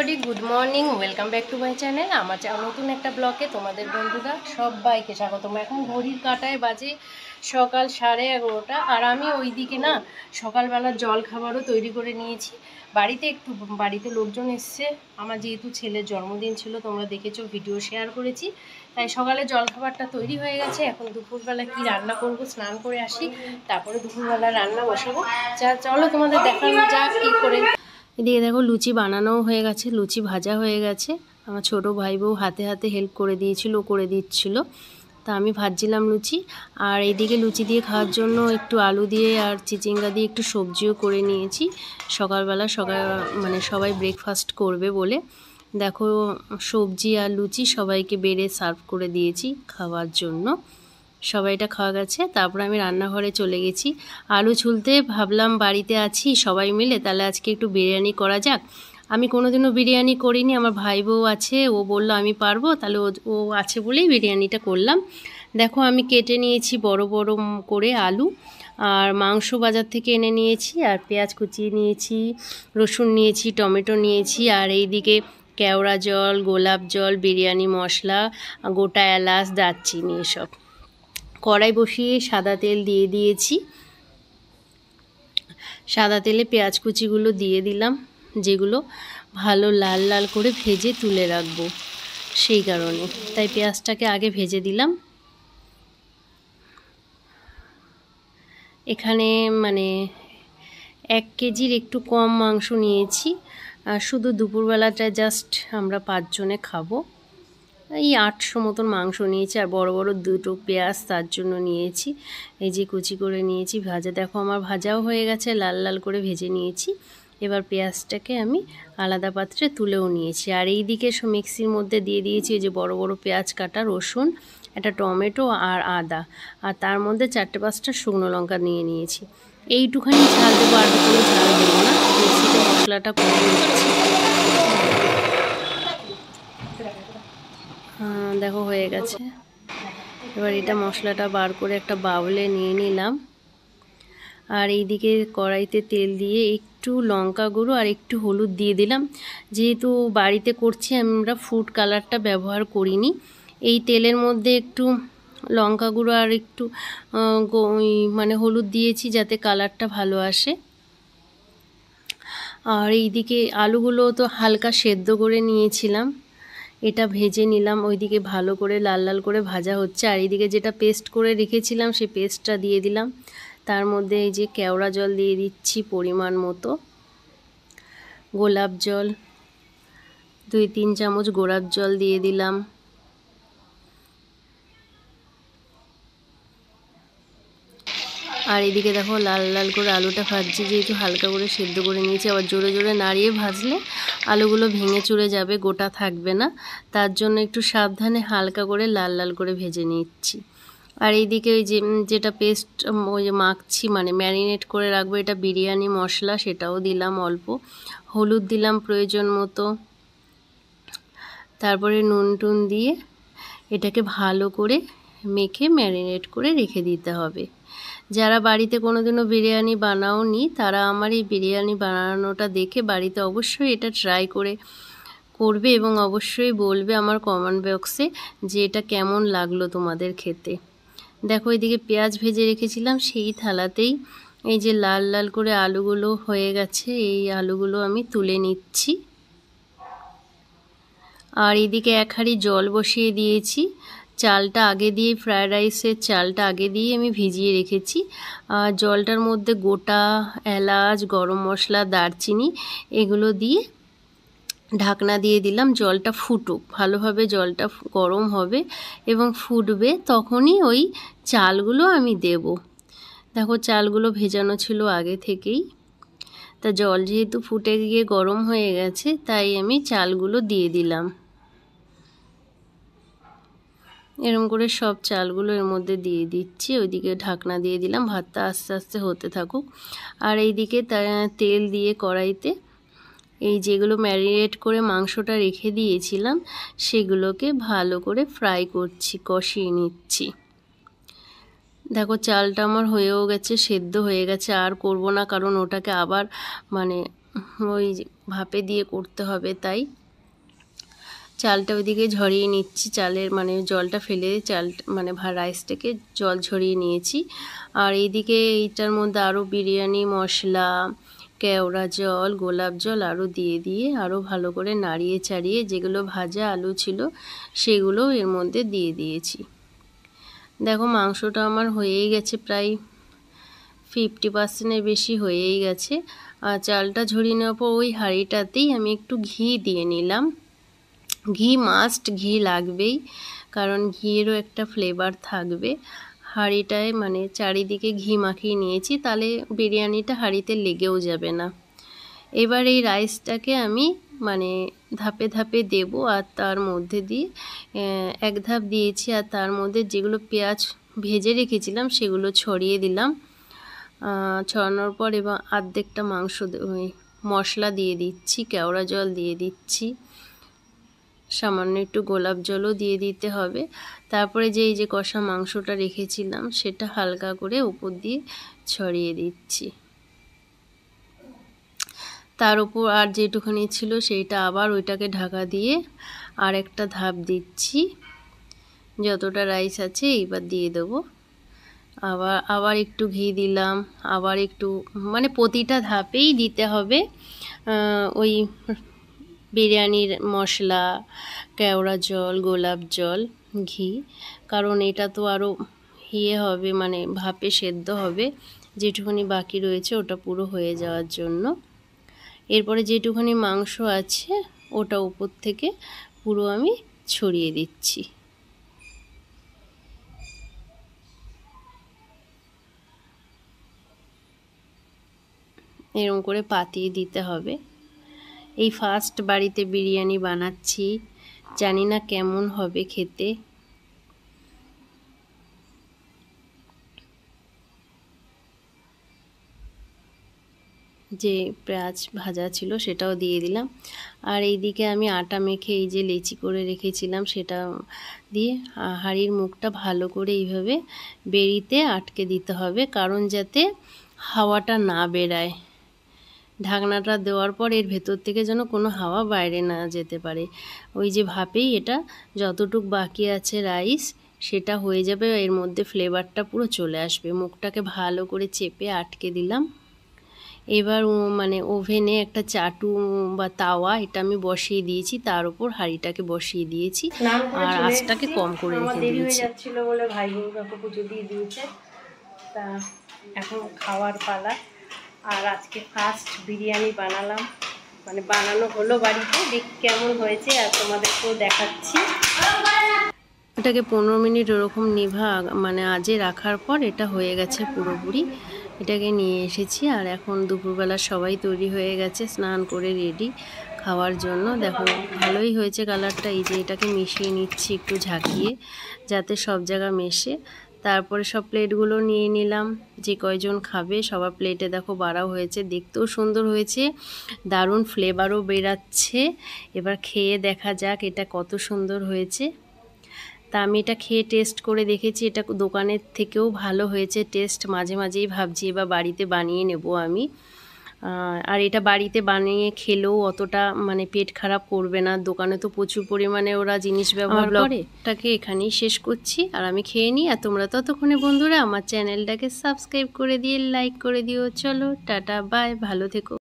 Everybody, good morning, welcome back to my channel. আমার নতুন একটা ব্লগে তোমাদের বন্ধুরা সবাইকে স্বাগতম। এখন ঘড়ির কাঁটায় বাজে সকাল 11:30, আর আমি ওইদিকে না সকালবেলা জল খাবারও তৈরি করে নিয়েছি। বাড়িতে লোকজন এসছে। আমার যেহেতু ছেলের জন্মদিন ছিল, তোমরা দেখেছো, ভিডিও শেয়ার করেছি, তাই সকালে জল খাবারটা তৈরি হয়ে গেছে। এখন দুপুরবেলা কি রান্না করবো, স্নান করে আসি, তারপরে দুপুরবেলা রান্না বসাবো। চলো তোমাদের দেখানো যাক কী করে। এদিকে দেখো লুচি বানানোও হয়ে গেছে, লুচি ভাজা হয়ে গেছে। আমার ছোট ভাই বউ হাতে হাতে হেল্প করে দিচ্ছিল। তা আমি ভাজছিলাম লুচি। আর এইদিকে লুচি দিয়ে খাওয়ার জন্য একটু আলু দিয়ে আর চিচিঙ্গা দিয়ে একটু সবজিও করে নিয়েছি সকালবেলা। মানে সবাই ব্রেকফাস্ট করবে বলে দেখো সবজি আর লুচি সবাইকে বেড়ে সার্ভ করে দিয়েছি খাওয়ার জন্য। সবাইটা খাওয়া গেছে, তারপর আমি রান্নাঘরে চলে গেছি আলু ছুলতে। ভাবলাম বাড়িতে আছি সবাই মিলে, তাহলে আজকে একটু বিরিয়ানি করা যাক। আমি কোনোদিনও বিরিয়ানি করিনি, আমার ভাই বউ আছে, ও বললো আমি পারবো, তাহলে ও আছে বলেই বিরিয়ানিটা করলাম। দেখো আমি কেটে নিয়েছি বড় বড় করে আলু, আর মাংস বাজার থেকে এনে নিয়েছি, আর পেঁয়াজ কুচিয়ে নিয়েছি, রসুন নিয়েছি, টমেটো নিয়েছি, আর এইদিকে কেওড়া জল, গোলাপ জল, বিরিয়ানি মশলা, গোটা এলাচ, দারচিনি, এসব। কড়াই বসিয়ে সাদা তেল দিয়ে দিয়েছি। সাদা তেলে পেঁয়াজ কুচিগুলো দিয়ে দিলাম, যেগুলো ভালো লাল লাল করে ভেজে তুলে রাখবো, সেই কারণে তাই পেঁয়াজটাকে আগে ভেজে দিলাম। এখানে মানে 1 কেজির একটু কম মাংস নিয়েছি, শুধু দুপুরবেলাটা জাস্ট আমরা 5 জনে খাবো। এই 800 মতন মাংস নিয়েছি, আর বড় বড় 2টো পেঁয়াজ তার জন্য নিয়েছি। এই যে কুচি করে নিয়েছি ভাজা। দেখো আমার ভাজাও হয়ে গেছে, লাল লাল করে ভেজে নিয়েছি। এবার পেঁয়াজটাকে আমি আলাদা পাত্রে তুলেও নিয়েছি। আর এই দিকে মিক্সির মধ্যে দিয়ে দিয়েছি এই যে বড় বড় পেঁয়াজ কাটা, রসুন, একটা টমেটো আর আদা, আর তার মধ্যে 4-5টা শুকনো লঙ্কা নিয়ে নিয়েছি। এইটুখানি ঝাল দেবো, আর কোনো ঝাল দেবো না। মিক্সিতে মশলাটা করে নিচ্ছি। দেখো হয়ে গেছে। এবার এটা মশলাটা বার করে একটা বাউলে নিয়ে নিলাম। আর এইদিকে কড়াইতে তেল দিয়ে একটু লঙ্কা গুঁড়ো আর একটু হলুদ দিয়ে দিলাম। যেহেতু বাড়িতে করছি, আমরা ফুড কালারটা ব্যবহার করিনি। এই তেলের মধ্যে একটু লঙ্কা গুঁড়ো আর একটু মানে হলুদ দিয়েছি যাতে কালারটা ভালো আসে। আর এইদিকে আলুগুলো তো হালকা সেদ্ধ করে নিয়েছিলাম, এটা ভেজে নিলাম। ওইদিকে ভালো করে লাল লাল করে ভাজা হচ্ছে। আর এইদিকে যেটা পেস্ট করে রেখেছিলাম সেই পেস্টটা দিয়ে দিলাম। তার মধ্যে এই যে কেওড়া জল দিয়ে দিচ্ছি পরিমাণ মতো, গোলাপ জল 2-3 চামচ গোলাপ জল দিয়ে দিলাম। আর এদিকে দেখো লাল লাল করে আলুটা ভাজছি, যেহেতু হালকা করে সেদ্ধ করে নিয়েছি। আবার জোরে জোরে নাড়িয়ে ভাজলে আলুগুলো ভেঙে চুরে যাবে, গোটা থাকবে না। তার জন্য একটু সাবধানে হালকা করে লাল লাল করে ভেজে নিচ্ছি। আর এইদিকে ওই যেটা পেস্ট ওই যে মাখছি, মানে ম্যারিনেট করে রাখবো, এটা বিরিয়ানি মশলা, সেটাও দিলাম অল্প। হলুদ দিলাম প্রয়োজন মতো। তারপরে নুন টুন দিয়ে এটাকে ভালো করে মেখে ম্যারিনেট করে রেখে দিতে হবে। যারা বাড়িতে কোনোদিনও বিরিয়ানি বানাওনি, তারা আমার এই বিরিয়ানি বানানোটা দেখে বাড়িতে অবশ্যই এটা ট্রাই করবে এবং অবশ্যই বলবে আমার কমেন্ট বক্সে যে এটা কেমন লাগলো তোমাদের খেতে। দেখো এদিকে পেঁয়াজ ভেজে রেখেছিলাম, সেই থালাতেই এই যে লাল লাল করে আলুগুলো হয়ে গেছে, এই আলুগুলো আমি তুলে নিচ্ছি। আর এদিকে 1 হাঁড়ি জল বসিয়ে দিয়েছি। চালটা আগে দিয়ে, ফ্রায়েড রাইসের চালটা আগে দিয়ে আমি ভিজিয়ে রেখেছি। আর জলটার মধ্যে গোটা এলাচ, গরম মশলা, দারচিনি এগুলো দিয়ে ঢাকনা দিয়ে দিলাম। জলটা ফুটুক ভালোভাবে, জলটা গরম হবে এবং ফুটবে, তখনই ওই চালগুলো আমি দেব। দেখো চালগুলো ভেজানো ছিল আগে থেকেই, তা জল যেহেতু ফুটে গিয়ে গরম হয়ে গেছে, তাই আমি চালগুলো দিয়ে দিলাম। এরকম করে সব চালগুলো এর মধ্যে দিয়ে দিচ্ছি। ওইদিকে ঢাকনা দিয়ে দিলাম, ভাতটা আস্তে আস্তে হতে থাকুক। আর এইদিকে তেল দিয়ে কড়াইতে এই যেগুলো ম্যারিনেট করে মাংসটা রেখে দিয়েছিলাম সেগুলোকে ভালো করে ফ্রাই করছি, কষিয়ে নিচ্ছি। দেখো চালটা আমার হয়েও গেছে, সেদ্ধ হয়ে গেছে, আর করব না, কারণ ওটাকে আবার মানে ওই ভাপে দিয়ে করতে হবে। তাই চালটা ওইদিকে ঝরিয়ে নিচ্ছি, চালের মানে জলটা ফেলে চাল মানে রাইসটাকে জল ঝরিয়ে নিয়েছি। আর এইদিকে এইটার মধ্যে আরও বিরিয়ানি মশলা, কেওড়া জল, গোলাপ জল আরও দিয়ে আরও ভালো করে নাড়িয়ে চাড়িয়ে যেগুলো ভাজা আলু ছিল সেগুলো এর মধ্যে দিয়ে দিয়েছি। দেখো মাংসটা আমার হয়েই গেছে, প্রায় 50%-এর বেশি হয়েই গেছে। আর চালটা ঝরিয়ে নেওয়ার পর ওই হাঁড়িটাতেই আমি একটু ঘি দিয়ে নিলাম। ঘি মাস্ট, ঘি লাগবেই, কারণ ঘিয়েরও একটা ফ্লেভার থাকবে। হাঁড়িটায় মানে চারিদিকে ঘি মাখিয়ে নিয়েছি, তাহলে বিরিয়ানিটা হাঁড়িতে লেগেও যাবে না। এবার এই রাইসটাকে আমি মানে ধাপে ধাপে দেব, আর তার মধ্যে দিয়ে এক ধাপ দিয়েছি, আর তার মধ্যে যেগুলো পেঁয়াজ ভেজে রেখেছিলাম সেগুলো ছড়িয়ে দিলাম। ছড়ানোর পর এবং অর্ধেকটা মাংস মশলা দিয়ে দিচ্ছি, কেওড়া জল দিয়ে দিচ্ছি, সামান্য একটু গোলাপ জলও দিয়ে দিতে হবে। তারপরে এই যে কষা মাংসটা রেখেছিলাম সেটা হালকা করে উপর দিয়ে ছড়িয়ে দিচ্ছি। তার উপর আর যেটুখানি ছিল সেইটা আবার ওইটাকে ঢাকা দিয়ে আর একটা ধাপ দিচ্ছি। যতটা রাইস আছে এইবার দিয়ে দেবো। আবার একটু ঘি দিলাম, আবার একটু মানে প্রতিটা ধাপেই দিতে হবে ওই বিরিয়ানির মশলা, কেওড়া জল, গোলাপ জল, ঘি, কারণ এটা তো আরও হবে মানে ভাপে সেদ্ধ হবে। যেটুখানি বাকি রয়েছে ওটা পুরো হয়ে যাওয়ার জন্য। এরপরে যেটুখানি মাংস আছে ওটা উপর থেকে পুরো আমি ছড়িয়ে দিচ্ছি। এরকম করে পাতিয়ে দিতে হবে। এই ফার্স্ট বাড়িতে বিরিয়ানি বানাচ্ছি, জানি না কেমন হবে খেতে। যে পেঁয়াজ ভাজা ছিল সেটাও দিয়ে দিলাম। আর এইদিকে আমি আটা মেখে এই যে লেচি করে রেখেছিলাম সেটা দিয়ে হাঁড়ির মুখটা ভালো করে এইভাবে বেরিতে আটকে দিতে হবে, কারণ যাতে হাওয়াটা না বেরায়। ঢাকনাটা দেওয়ার পর এর ভেতর থেকে যেন কোনো হাওয়া বাইরে না যেতে পারে। ওই যে ভাপেই এটা যতটুক বাকি আছে রাইস সেটা হয়ে যাবে, এর মধ্যে ফ্লেভারটা পুরো চলে আসবে। মুখটাকে ভালো করে চেপে আটকে দিলাম। এবার মানে ওভেনে একটা চাটু বা তাওয়া এটা আমি বসিয়ে দিয়েছি, তার উপর হাঁড়িটাকে বসিয়ে দিয়েছি আর আঁচটাকে কম করে রেখে দিয়েছি। দেরি হয়ে যাচ্ছিল বলে ভাই কাকু পুজো দিয়ে দিয়েছে, তা এখন খাওয়ার পালা। আর আজকে ফার্স্ট বিরিয়ানি বানালাম, মানে বানানো হলো বাড়িতে, দেখি কেমন হয়েছে আর তোমাদেরকেও দেখাচ্ছি। এটাকে 15 মিনিট ওরকম মানে আজে রাখার পর এটা হয়ে গেছে পুরোপুরি। এটাকে নিয়ে এসেছি আর এখন দুপুরবেলা সবাই তৈরি হয়ে গেছে, স্নান করে রেডি খাওয়ার জন্য। দেখো ভালোই হয়েছে কালারটা। এই যে এটাকে মিশিয়ে নিচ্ছি একটু ঝাঁকিয়ে, যাতে সব জায়গা মেশে। তারপরে সব প্লেটগুলো নিয়ে নিলাম, যে কয়জন খাবে সবার প্লেটে দেখো বাড়াও হয়েছে, দেখতেও সুন্দর হয়েছে, দারুণ ফ্লেভারও বেরাচ্ছে। এবার খেয়ে দেখা যাক এটা কত সুন্দর হয়েছে। তা আমি এটা খেয়ে টেস্ট করে দেখেছি, এটা দোকানের থেকেও ভালো হয়েছে টেস্ট। মাঝে মাঝেই ভাবছি এবার বাড়িতে বানিয়ে নেব আমি। আর এটা বাড়িতে বানিয়ে খেলেও অতটা মানে পেট খারাপ করবে না, দোকানে তো প্রচুর পরিমাণে ওরা জিনিস ব্যবহার করে। এটাকে এখানেই শেষ করছি আর আমি খেয়ে নিই। আর তোমরা ততক্ষণে বন্ধুরা আমার চ্যানেলটাকে সাবস্ক্রাইব করে দিয়ে লাইক করে দিও। চলো টাটা বাই, ভালো থেকো।